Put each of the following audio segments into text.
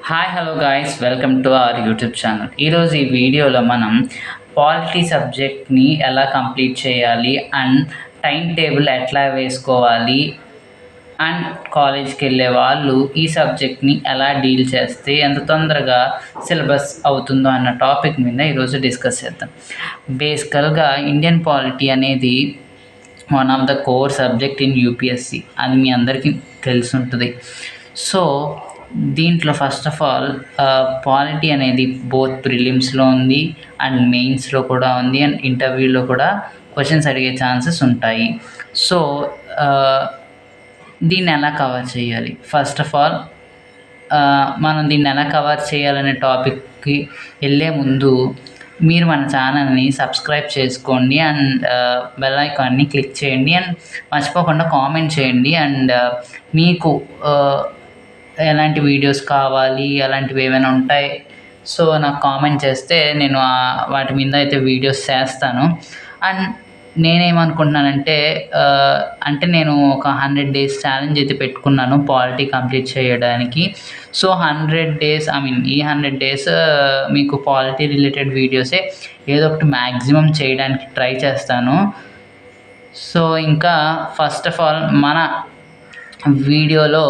Hi hello guys, welcome to our YouTube channel. ఈరోజు ఈ వీడియోలో మనం పాలిటీ సబ్జెక్ట్ని ఎలా కంప్లీట్ చేయాలి అండ్ టైం టేబుల్ ఎట్లా వేసుకోవాలి అండ్ కాలేజ్కి వెళ్ళే వాళ్ళు ఈ సబ్జెక్ట్ని ఎలా డీల్ చేస్తే ఎంత తొందరగా సిలబస్ అవుతుందో అన్న టాపిక్ మీద ఈరోజు డిస్కస్ చేద్దాం. బేసికల్గా ఇండియన్ పాలిటీ అనేది one of the core subject in UPSC, అది మీ అందరికీ తెలిసి ఉంటుంది. సో దీంట్లో ఫస్ట్ ఆఫ్ ఆల్ పాలిటీ అనేది బోత్ ప్రిలిమ్స్లో ఉంది అండ్ మెయిన్స్లో కూడా ఉంది అండ్ ఇంటర్వ్యూలో కూడా క్వశ్చన్స్ అడిగే ఛాన్సెస్ ఉంటాయి. సో దీన్ని ఎలా కవర్ చేయాలి? ఫస్ట్ ఆఫ్ ఆల్ మనం దీన్ని ఎలా కవర్ చేయాలనే టాపిక్కి వెళ్ళే ముందు మీరు మన ఛానల్ని సబ్స్క్రైబ్ చేసుకోండి అండ్ బెల్ ఐకాన్ని క్లిక్ చేయండి అండ్ మర్చిపోకుండా కామెంట్ చేయండి. అండ్ మీకు ఎలాంటి వీడియోస్ కావాలి, అలాంటివి ఏమైనా ఉంటాయి సో నాకు కామెంట్ చేస్తే నేను వాటి మీద అయితే వీడియోస్ చేస్తాను. అండ్ నేనేమనుకుంటున్నానంటే నేను ఒక 100 days ఛాలెంజ్ అయితే పెట్టుకున్నాను పాలిటీ కంప్లీట్ చేయడానికి. సో 100 days ఈ 100 days మీకు పాలిటీ రిలేటెడ్ వీడియోసే ఏదో ఒకటి మ్యాక్సిమం చేయడానికి ట్రై చేస్తాను. సో ఇంకా ఫస్ట్ ఆఫ్ ఆల్ మన వీడియోలో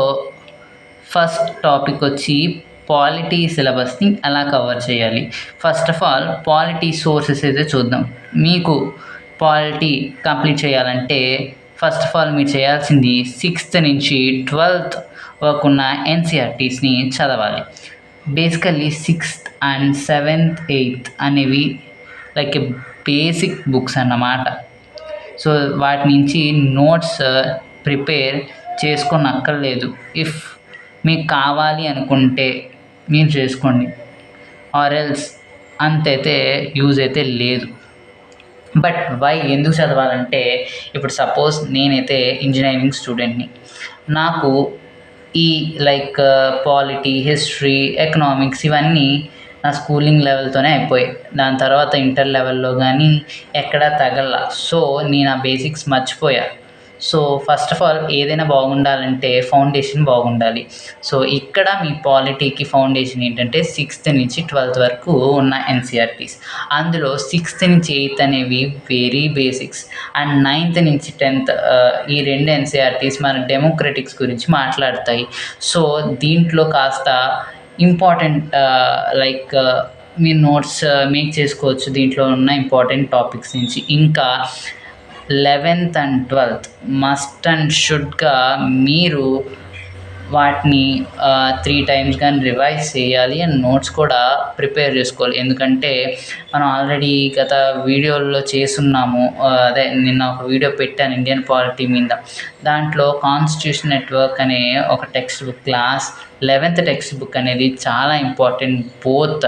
ఫస్ట్ టాపిక్ వచ్చి పాలిటీ సిలబస్ని ఎలా కవర్ చేయాలి. First of all polity sources అయితే చూద్దాం. మీకు పాలిటీ కంప్లీట్ చేయాలంటే ఫస్ట్ ఆఫ్ ఆల్ మీరు చేయాల్సింది 6th నుంచి 12th వరకు ఉన్న ఎన్సీఆర్టీస్ని చదవాలి. Basically 6th and 7th 8th అనేవి లైక్ బేసిక్ బుక్స్ అన్నమాట. సో వాటి నుంచి నోట్స్ ప్రిపేర్ చేసుకొని అక్కర్లేదు. ఇఫ్ మీకు కావాలి అనుకుంటే మీరు చేసుకోండి, ఆర్ ఎల్స్ అంతైతే యూజ్ అయితే లేదు. బట్ వై ఎందుకు చదవాలంటే, ఇప్పుడు సపోజ్ నేనైతే ఇంజనీరింగ్ స్టూడెంట్ని, నాకు ఈ పాలిటీ, హిస్టరీ, ఎకనామిక్స్ ఇవన్నీ నా స్కూలింగ్ లెవెల్తోనే అయిపోయాయి. దాని తర్వాత ఇంటర్ లెవెల్లో కానీ ఎక్కడా తగల. సో నేను ఆ బేసిక్స్ మర్చిపోయా. సో ఫస్ట్ ఆఫ్ ఆల్ ఏదైనా బాగుండాలంటే ఫౌండేషన్ బాగుండాలి. సో ఇక్కడ మీ పాలిటీకి ఫౌండేషన్ ఏంటంటే 6th నుంచి 12th వరకు ఉన్న ఎన్సీఆర్టీస్. అందులో 6th నుంచి 8th అనేవి వెరీ బేసిక్స్ అండ్ 9th నుంచి 10th ఈ 2 ఎన్సీఆర్టీస్ మన డెమోక్రటిక్స్ గురించి మాట్లాడతాయి. సో దీంట్లో కాస్త ఇంపార్టెంట్ మీ నోట్స్ మేక్ చేసుకోవచ్చు దీంట్లో ఉన్న ఇంపార్టెంట్ టాపిక్స్ నుంచి. ఇంకా 11th and 12th must and షుడ్గా మీరు వాటిని 3 times కానీ రివైజ్ చేయాలి అండ్ నోట్స్ కూడా ప్రిపేర్ చేసుకోవాలి. ఎందుకంటే మనం ఆల్రెడీ గత వీడియోల్లో చేస్తున్నాము. నిన్న ఒక వీడియో పెట్టాను ఇండియన్ పాలిటీ మీద. దాంట్లో కాన్స్టిట్యూషన్ నెట్వర్క్ అనే ఒక text book, class 11th text book అనేది చాలా important both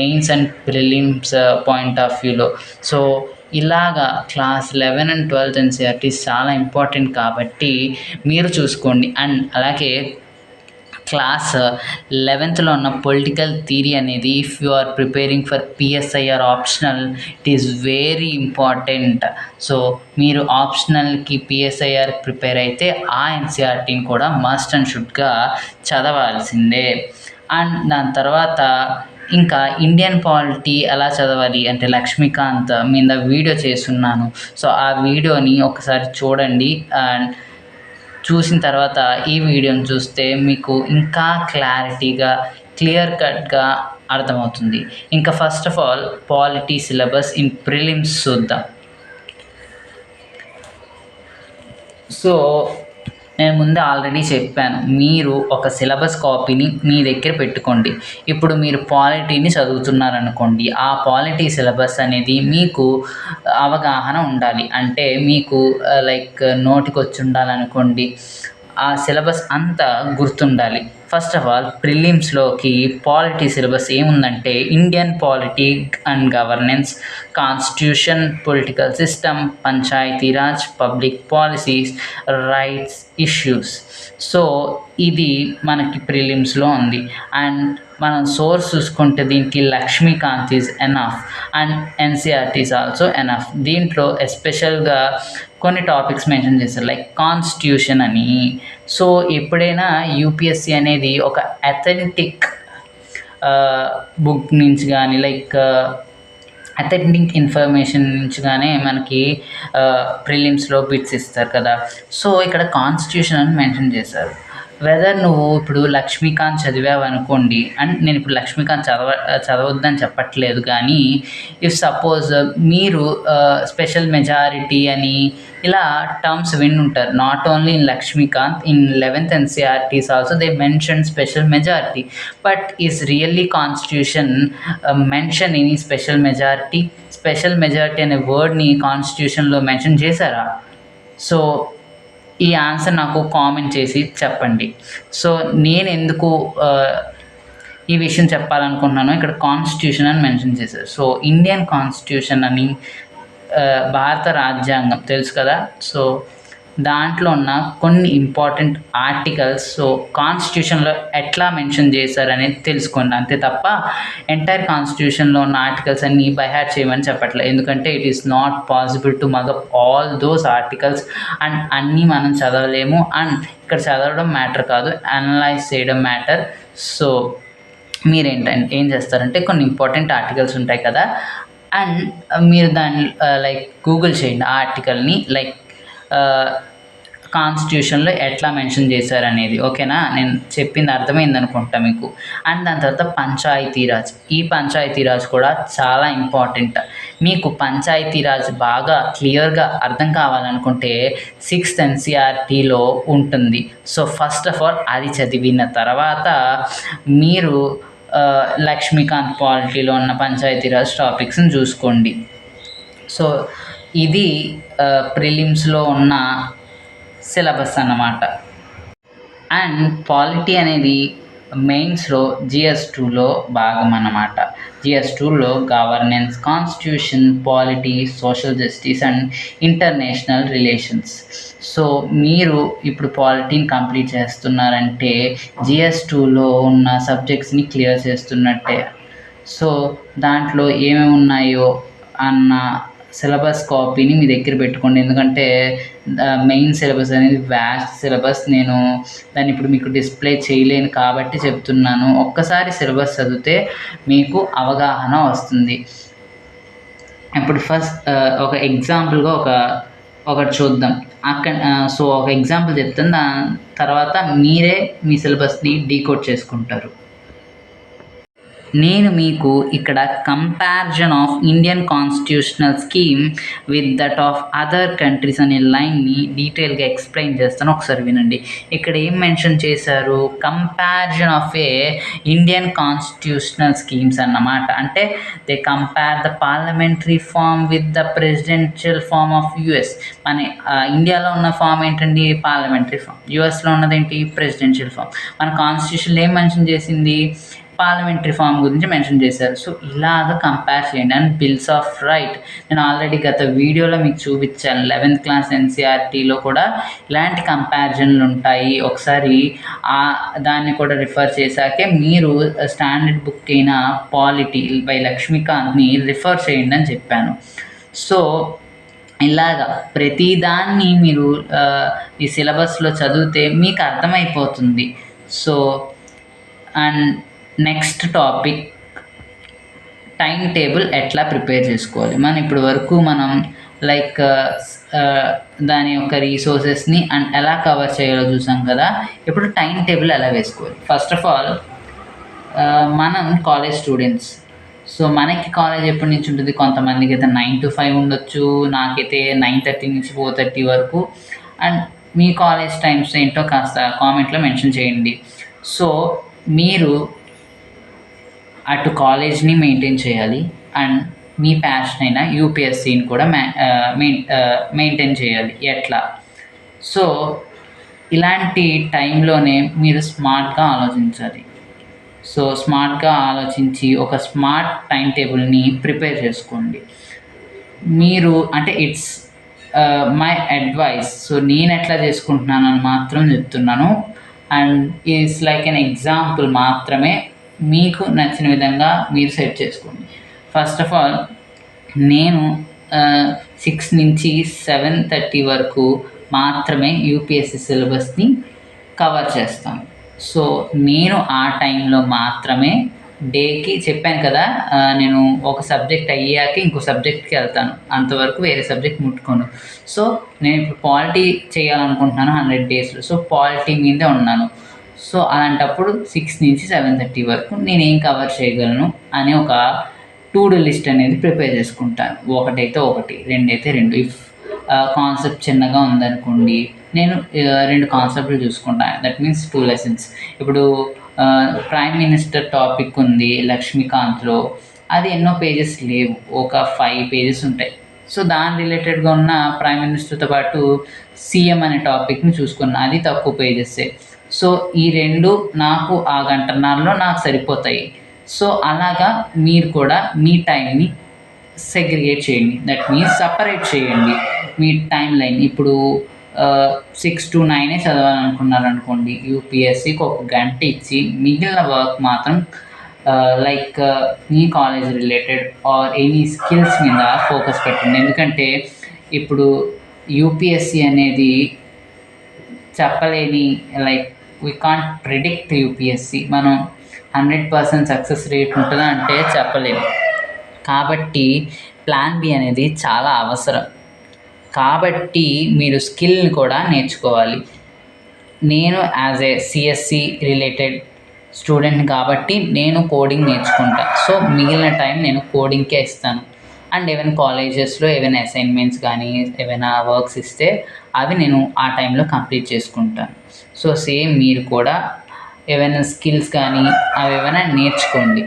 mains and prelims point of వ్యూలో. సో ఇలాగా క్లాస్ 11 and 12th ఎన్సీఆర్టీస్ చాలా ఇంపార్టెంట్ కాబట్టి మీరు చూసుకోండి. అండ్ అలాగే క్లాస్ 11thలో ఉన్న పొలిటికల్ థియరీ అనేది if you are preparing for PSIR optional, it is very important. So మీరు ఆప్షనల్కి పిఎస్ఐఆర్ ప్రిపేర్ అయితే ఆ ఎన్సీఆర్టీని కూడా మస్ట్ అండ్ షుడ్గా చదవాల్సిందే. అండ్ దాని తర్వాత ఇంకా ఇండియన్ పాలిటీ ఎలా చదవాలి అంటే లక్ష్మీకాంత్ మీద వీడియో చేస్తున్నాను. సో ఆ వీడియోని ఒకసారి చూడండి. అండ్ చూసిన తర్వాత ఈ వీడియోని చూస్తే మీకు ఇంకా క్లారిటీగా, క్లియర్ కట్గా అర్థమవుతుంది. ఇంకా first of all polity syllabus in prelims చూద్దాం. సో నేను ముందే ఆల్రెడీ చెప్పాను, మీరు ఒక సిలబస్ కాపీని మీ దగ్గర పెట్టుకోండి. ఇప్పుడు మీరు పాలిటీని చదువుతున్నారనుకోండి, ఆ పాలిటీ సిలబస్ అనేది మీకు అవగాహన ఉండాలి. అంటే మీకు నోటికి వచ్చి ఉండాలనుకోండి, ఆ సిలబస్ అంతా గుర్తుండాలి. First of all ప్రిలిమ్స్లోకి polity syllabus ఏముందంటే Indian polity and governance, constitution, political system, Panchayati Raj, public policies, rights issues. So ఇది మనకి ప్రిలిమ్స్లో ఉంది. అండ్ మనం సోర్స్ చూసుకుంటే దీనికి Lakshmikanth is enough and NCERTs also enough. దీంట్లో ఎస్పెషల్గా కొన్ని టాపిక్స్ మెన్షన్ చేశారు లైక్ కాన్స్టిట్యూషన్ అని. సో ఎప్పుడైనా యూపీఎస్సీ అనేది ఒక అథెంటిక్ బుక్ నుంచి కానీ లైక్ అథెంటిక్ ఇన్ఫర్మేషన్ నుంచి కానీ మనకి ప్రిలిమ్స్లో బిట్స్ ఇస్తారు కదా. సో ఇక్కడ కాన్స్టిట్యూషన్ అని మెన్షన్ చేశారు. వెదర్ నువ్వు ఇప్పుడు లక్ష్మీకాంత్ చదివావు అనుకోండి, అండ్ నేను ఇప్పుడు లక్ష్మీకాంత్ చదవద్దని చెప్పట్లేదు, కానీ ఇఫ్ సపోజ్ మీరు స్పెషల్ మెజారిటీ అని ఇలా టర్మ్స్ వినుంటారు. Not only in Lakshmikanth, in 11th NCERTs also they mention special majority. But is really constitution mention any special majority? Special majority అనే వర్డ్ని కాన్స్టిట్యూషన్లో మెన్షన్ చేశారా? సో ఈ ఆన్సర్ నాకు కామెంట్ చేసి చెప్పండి. సో నేను ఎందుకు ఈ విషయం చెప్పాలనుకుంటున్నాను, ఇక్కడ కాన్స్టిట్యూషన్ అని మెన్షన్ చేశారు. సో ఇండియన్ కాన్స్టిట్యూషన్ అని భారత రాజ్యాంగం తెలుసు కదా. సో దాంట్లో ఉన్న కొన్ని ఇంపార్టెంట్ ఆర్టికల్స్ సో కాన్స్టిట్యూషన్లో ఎట్లా మెన్షన్ చేశారనేది తెలుసుకోండి, అంతే తప్ప ఎంటైర్ కాన్స్టిట్యూషన్లో ఉన్న ఆర్టికల్స్ అన్నీ బై హార్ట్ చేయమని చెప్పట్లేదు. ఎందుకంటే it is not possible to mug up all those articles and అన్నీ మనం చదవలేము. అండ్ ఇక్కడ చదవడం మ్యాటర్ కాదు, అనలైజ్ చేయడం మ్యాటర్. సో మీరేంటంటే ఏం చేస్తారంటే కొన్ని ఇంపార్టెంట్ ఆర్టికల్స్ ఉంటాయి కదా, అండ్ మీరు దాన్ని లైక్ గూగుల్ చేయండి ఆ ఆర్టికల్ని, లైక్ కాన్స్టిట్యూషన్లో ఎట్లా మెన్షన్ చేశారనేది. ఓకేనా, నేను చెప్పింది అర్థమైంది అనుకుంటా మీకు. అండ్ దాని తర్వాత పంచాయతీరాజ్. ఈ పంచాయతీరాజ్ కూడా చాలా ఇంపార్టెంట్. మీకు పంచాయతీరాజ్ బాగా క్లియర్గా అర్థం కావాలనుకుంటే 6th NCERTలో ఉంటుంది. సో ఫస్ట్ ఆఫ్ ఆల్ అది చదివిన తర్వాత మీరు లక్ష్మీకాంత్ పాలిటీలో ఉన్న పంచాయతీరాజ్ టాపిక్స్ని చూసుకోండి. సో ఇది ప్రిలిమ్స్లో ఉన్న సిలబస్ అన్నమాట. అండ్ పాలిటీ అనేది మెయిన్స్లో GS2లో భాగం అన్నమాట. GS2లో governance, constitution, polity, social justice and international relations. So మీరు ఇప్పుడు పాలిటీని కంప్లీట్ చేస్తున్నారంటే GS2లో ఉన్న సబ్జెక్ట్స్ని క్లియర్ చేస్తున్నట్టే. సో దాంట్లో ఏమేమి ఉన్నాయో అన్న సిలబస్ కాపీని మీ దగ్గర పెట్టుకోండి, ఎందుకంటే మెయిన్ సిలబస్ అనేది వ్యాస్ట్ సిలబస్. నేను దాన్ని ఇప్పుడు మీకు డిస్ప్లే చేయలేను కాబట్టి చెప్తున్నాను. ఒక్కసారి సిలబస్ చదివితే మీకు అవగాహన వస్తుంది. ఇప్పుడు ఫస్ట్ ఒక ఎగ్జాంపుల్గా ఒకటి చూద్దాం. సో ఒక ఎగ్జాంపుల్ చెప్తాను, దాని తర్వాత మీరే మీ సిలబస్ని డీకోడ్ చేసుకుంటారు. నేను మీకు ఇక్కడ comparison of Indian constitutional scheme with that of other countries అనే లైన్ని డీటెయిల్గా ఎక్స్ప్లెయిన్ చేస్తాను, ఒకసారి వినండి. ఇక్కడ ఏం మెన్షన్ చేశారు, comparison of a Indian constitutional schemes అన్నమాట. అంటే they compare the parliamentary form with the presidential form of US. మన ఇండియాలో ఉన్న ఫామ్ ఏంటండి, పార్లమెంటరీ ఫామ్. USలో ఉన్నదేంటి, ప్రెసిడెన్షియల్ ఫామ్. మన కాన్స్టిట్యూషన్లో ఏం మెన్షన్ చేసింది, పార్లమెంటరీ ఫామ్ గురించి మెన్షన్ చేశారు. సో ఇలాగ కంపేర్ చేయండి. అండ్ బిల్స్ ఆఫ్ రైట్ నేను ఆల్రెడీ గత వీడియోలో మీకు చూపించాను. 11th క్లాస్ NCERTలో కూడా ఇలాంటి కంపారిజన్లు ఉంటాయి. ఒకసారి దాన్ని కూడా రిఫర్ చేశాకే మీరు స్టాండర్డ్ బుక్ అయిన పాలిటీ బై లక్ష్మీకాంత్ని రిఫర్ చేయండి అని చెప్పాను. సో ఇలాగా ప్రతిదాన్ని మీరు ఈ సిలబస్లో చదివితే మీకు అర్థమైపోతుంది. So and next topic time table ఎట్లా ప్రిపేర్ చేసుకోవాలి. మనం ఇప్పుడు వరకు మనం లైక్ దాని యొక్క రీసోర్సెస్ని అండ్ ఎలా కవర్ చేయాలో చూసాం కదా. ఇప్పుడు టైం టేబుల్ ఎలా వేసుకోవాలి. ఫస్ట్ ఆఫ్ ఆల్ మనం కాలేజ్ స్టూడెంట్స్. సో మనకి కాలేజ్ ఎప్పటి నుంచి ఉంటుంది, కొంతమందికి అయితే 9 to 5 ఉండొచ్చు, నాకైతే 9:30 నుంచి 4:30 వరకు. అండ్ మీ కాలేజ్ టైమ్స్ ఏంటో కాస్త కామెంట్లో మెన్షన్ చేయండి. సో మీరు అటు కాలేజ్ని మెయింటైన్ చేయాలి అండ్ మీ ప్యాషన్ అయిన UPSCని కూడా మెయింటైన్ చేయాలి. ఎట్లా, సో ఇలాంటి టైంలోనే మీరు స్మార్ట్గా ఆలోచించాలి. సో స్మార్ట్గా ఆలోచించి ఒక స్మార్ట్ టైం టేబుల్ని ప్రిపేర్ చేసుకోండి. మీరు అంటే ఇట్స్ మై అడ్వైస్. సో నేను ఎట్లా చేసుకుంటున్నానని మాత్రం చెప్తున్నాను. And is like an example మాత్రమే. మీకు నచ్చిన విధంగా మీరు సెట్ చేసుకోండి. ఫస్ట్ ఆఫ్ ఆల్ నేను 6 నుంచి 7:30 వరకు మాత్రమే UPSC సిలబస్ని కవర్ చేస్తాను. సో నేను ఆ టైంలో మాత్రమే డేకి చెప్పాను కదా, నేను ఒక సబ్జెక్ట్ అయ్యాక ఇంకో సబ్జెక్ట్కి వెళ్తాను, అంతవరకు వేరే సబ్జెక్ట్ ముట్టుకోను. సో నేను ఇప్పుడు పాలిటీ చేయాలనుకుంటున్నాను 100 డేస్లో. సో పాలిటీ మీదే ఉన్నాను. సో అలాంటప్పుడు 6 నుంచి 7:30 వరకు నేనేం కవర్ చేయగలను అని ఒక టు డూ లిస్ట్ అనేది ప్రిపేర్ చేసుకుంటాను. ఒకటైతే ఒకటి, రెండైతే రెండు. ఇఫ్ కాన్సెప్ట్ చిన్నగా ఉందనుకోండి, నేను 2 కాన్సెప్ట్లు చూసుకుంటాను. That means 2 lessons. ఇప్పుడు ప్రైమ్ మినిస్టర్ టాపిక్ ఉంది లక్ష్మీకాంత్లో, అది ఎన్నో పేజెస్ లేవు, ఒక 5 పేజెస్ ఉంటాయి. సో దాని రిలేటెడ్గా ఉన్న ప్రైమ్ మినిస్టర్తో పాటు సీఎం అనే టాపిక్ని చూసుకున్నాను, అది తక్కువ పేజెస్సే. సో ఈ 2 నాకు ఆ గంటన్నరలో నాకు సరిపోతాయి. సో అలాగా మీరు కూడా మీ టైంని సెగ్రిగేట్ చేయండి. దట్ మీన్స్ సపరేట్ చేయండి మీ టైం లైన్. ఇప్పుడు 6 to 9 చదవాలనుకున్నారనుకోండి, యూపీఎస్సికి ఒక గంట ఇచ్చి మిగిలిన వర్క్ మాత్రం like me college related or any skills మీద ఫోకస్ పెట్టండి. ఎందుకంటే ఇప్పుడు యూపీఎస్సి అనేది చెప్పలేని, like we can't predict UPSC. మనం 100% సక్సెస్ రేట్ ఉంటుందా అంటే చెప్పలేము. కాబట్టి ప్లాన్ బి అనేది చాలా అవసరం. కాబట్టి మీరు స్కిల్ని కూడా నేర్చుకోవాలి. నేను as a CSC related student కాబట్టి నేను కోడింగ్ నేర్చుకుంటా. సో మిగిలిన టైం నేను కోడింగ్కే ఇస్తాను. అండ్ ఏమైనా కాలేజెస్లో ఏమైనా అసైన్మెంట్స్ కానీ ఏమైనా వర్క్స్ ఇస్తే అవి నేను ఆ టైంలో కంప్లీట్ చేసుకుంటాను. సో సేమ్ మీరు కూడా ఏమైనా స్కిల్స్ కానీ అవి ఏమైనా నేర్చుకోండి.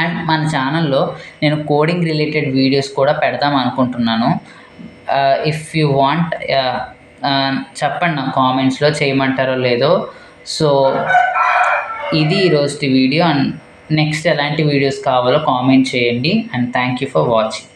అండ్ మన ఛానల్లో నేను కోడింగ్ రిలేటెడ్ వీడియోస్ కూడా పెడదాం అనుకుంటున్నాను. ఇఫ్ యూ వాంట్ చెప్పండి నాకు కామెంట్స్లో, చేయమంటారో లేదో. సో ఇది ఈరోజు వీడియో. అండ్ నెక్స్ట్ ఎలాంటి వీడియోస్ కావాలో కామెంట్ చేయండి. And thank you for watching.